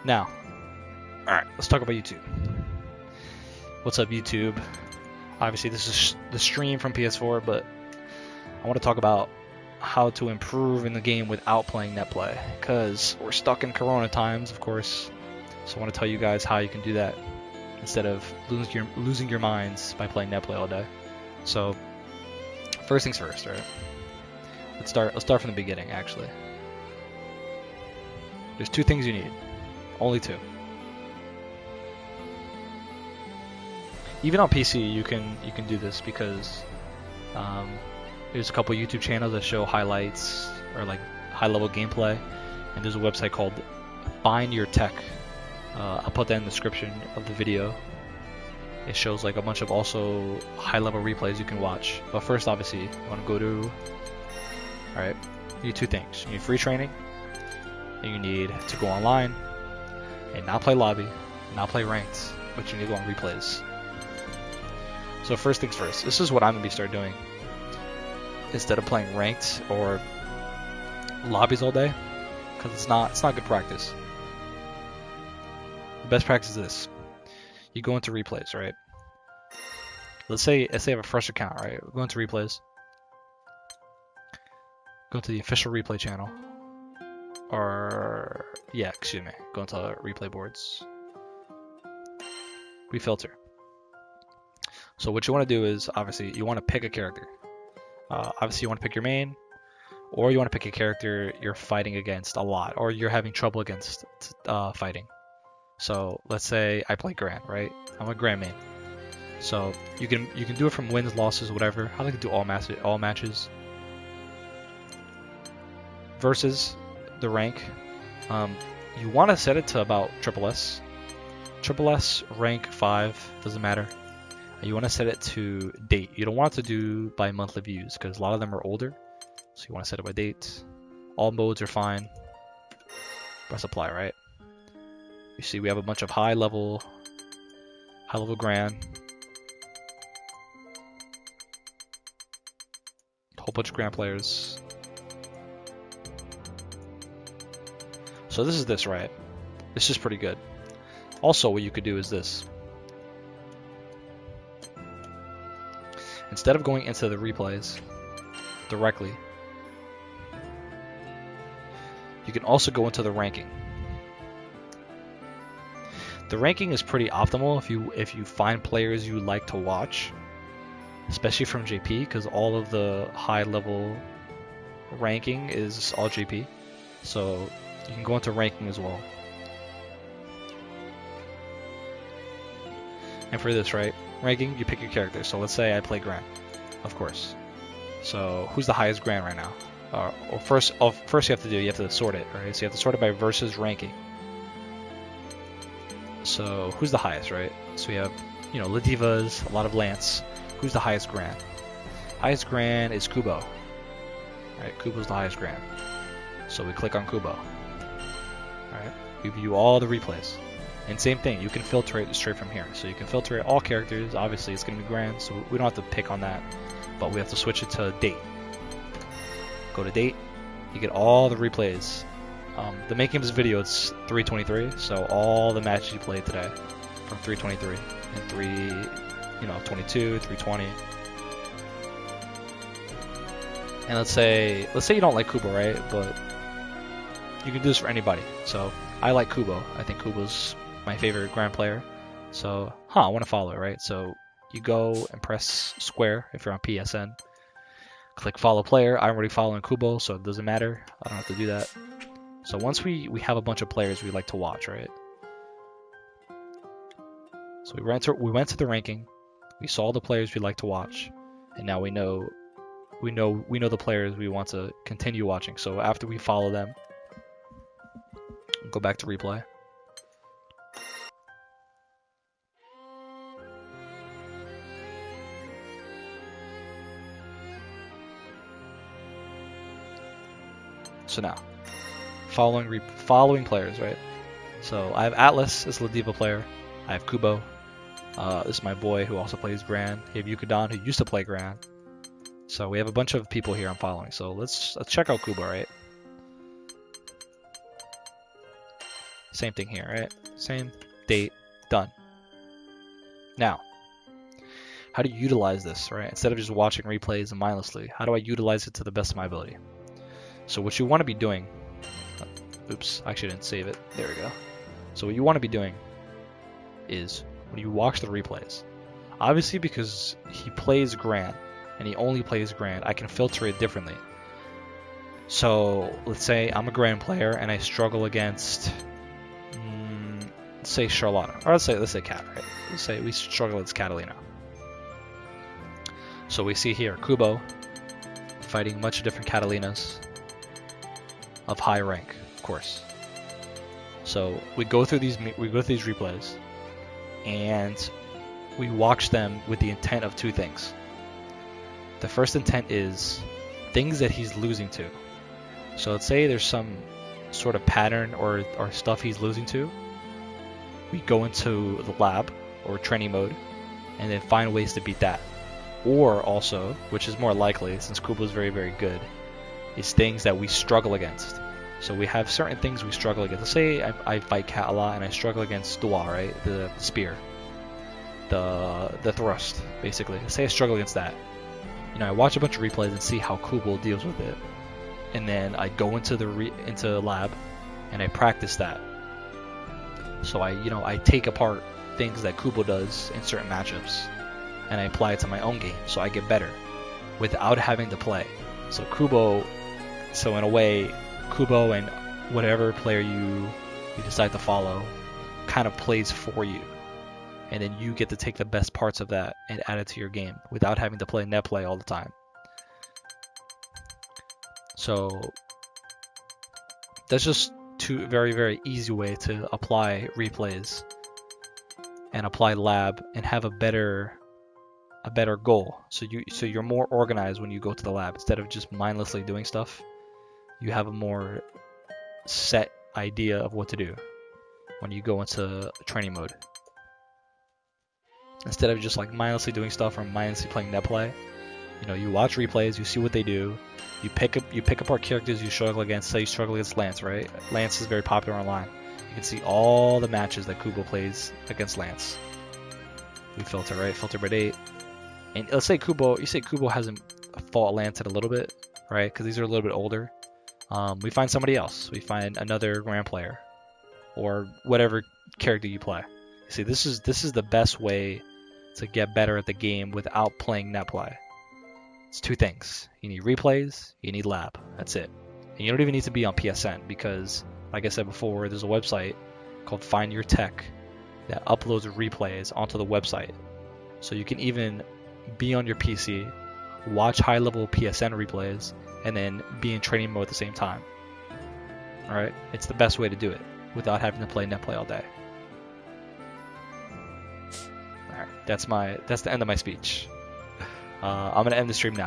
Now, alright, let's talk about YouTube. What's up, YouTube? Obviously, this is the stream from PS4, but I want to talk about how to improve in the game without playing netplay, because we're stuck in Corona times, of course. So I want to tell you guys how you can do that instead of losing your minds by playing netplay all day. So, first things first, right? Let's start from the beginning, actually. There's two things you need. Only two. Even on PC, you can do this because there's a couple YouTube channels that show highlights or like high-level gameplay, and there's a website called Find Your Tech. I'll put that in the description of the video. It shows like a bunch of also high-level replays you can watch. But first, obviously, you want to go to. All right, you need two things. You need free training, and you need to go online and not play lobby, not play ranked, but you need to go on replays. So first things first, this is what I'm gonna start doing. Instead of playing ranked or lobbies all day, because it's not good practice. The best practice is this: you go into replays, right? Let's say I have a fresh account, right? Go into replays, go to the official replay channel, or go into replay boards. We filter. So what you want to do is, obviously, you want to pick a character. Obviously, you want to pick your main, or you want to pick a character you're fighting against a lot, or you're having trouble against fighting. So let's say I play Gran, right? I'm a Gran main. So you can do it from wins, losses, whatever. I like to do all matches. Versus the rank, you want to set it to about Triple S, rank 5, doesn't matter. You want to set it to date. You don't want to do by monthly views because a lot of them are older. So you want to set it by date. All modes are fine. Press apply, right? You see we have a bunch of high level Gran. A whole bunch of Gran players. So this is this, right? This is pretty good. Also, what you could do is this. Instead of going into the replays directly, you can also go into the ranking. The ranking is pretty optimal if you find players you like to watch, especially from JP, because all of the high level ranking is all JP. So you can go into ranking as well. And for this, right? Ranking, you pick your character. So let's say I play Gran, of course. So who's the highest Gran right now? First you have to sort it, right? So you have to sort it by versus ranking. So who's the highest, right? So we have, Gbvs, a lot of Lance. Who's the highest Gran? Highest Gran is Kubo. Right? Kubo's the highest Gran. So we click on Kubo. Alright? We view all the replays. And same thing, you can filter it straight from here. So you can filter it all characters. Obviously, it's going to be Gran, so we don't have to pick on that. But we have to switch it to date. Go to date. You get all the replays. The making of this video, it's 323. So all the matches you played today from 323 and 322, 320. And let's say you don't like Kubo, right? But you can do this for anybody. So I like Kubo. I think Kubo's my favorite Gran player. So, I want to follow it, right? So you go and press square if you're on PSN. Click follow player. I'm already following Kubo, so it doesn't matter. I don't have to do that. So once we have a bunch of players we like to watch, right? So we went to the ranking. We saw the players we like to watch, and now we know the players we want to continue watching. So after we follow them, go back to replay. So now, following players, right? So I have Atlas as the Diva player. I have Kubo. This is my boy who also plays Gran. I have Yukadon who used to play Gran. So we have a bunch of people here I'm following. So let's check out Kubo, right? Same thing here, right? Same date, done. Now, how do you utilize this, right? Instead of just watching replays mindlessly, how do I utilize it to the best of my ability? So what you want to be doing, oops, I actually didn't save it. There we go. So what you want to be doing is when you watch the replays, obviously because he plays Grand and he only plays Grand, I can filter it differently. So let's say I'm a Grand player and I struggle against, let's say Charlotta, or let's say Cat, right? Let's say we struggle against Catalina. So we see here Kubo fighting much different Catalinas of high rank, of course. So we go through these replays, and we watch them with the intent of two things. The first intent is things that he's losing to. So let's say there's some sort of pattern or stuff he's losing to. We go into the lab or training mode, and then find ways to beat that. Or also, which is more likely since Kubo is very, very good, is things that we struggle against. So we have certain things we struggle against. Let's say I fight Cat a lot and I struggle against Dua, right? The spear, the thrust, basically. Let's say I struggle against that. You know, I watch a bunch of replays and see how Kubo deals with it, and then I go into the lab and I practice that. So I take apart things that Kubo does in certain matchups, and I apply it to my own game, so I get better without having to play. So in a way, Kubo and whatever player you decide to follow kind of plays for you, and then you get to take the best parts of that and add it to your game without having to play net play all the time. So that's just two very, very easy way to apply replays and apply lab and have a better goal. So you're more organized when you go to the lab instead of just mindlessly doing stuff. You have a more set idea of what to do when you go into training mode. Instead of just like mindlessly doing stuff or mindlessly playing net play, you watch replays, you see what they do, you pick apart characters you struggle against. Say you struggle against Lance, right? Lance is very popular online. You can see all the matches that Kubo plays against Lance. We filter, right? Filter by date. And let's say Kubo hasn't fought Lance in a little bit, right? Because these are a little bit older. We find somebody else. We find another Grand player, or whatever character you play. See, this is the best way to get better at the game without playing net play. It's two things. You need replays, you need lab. That's it. And you don't even need to be on PSN because, like I said before, there's a website called Find Your Tech that uploads replays onto the website. So you can even be on your PC, watch high-level PSN replays, and then be in training mode at the same time. Alright? It's the best way to do it without having to play net play all day. Alright, that's the end of my speech. I'm going to end the stream now.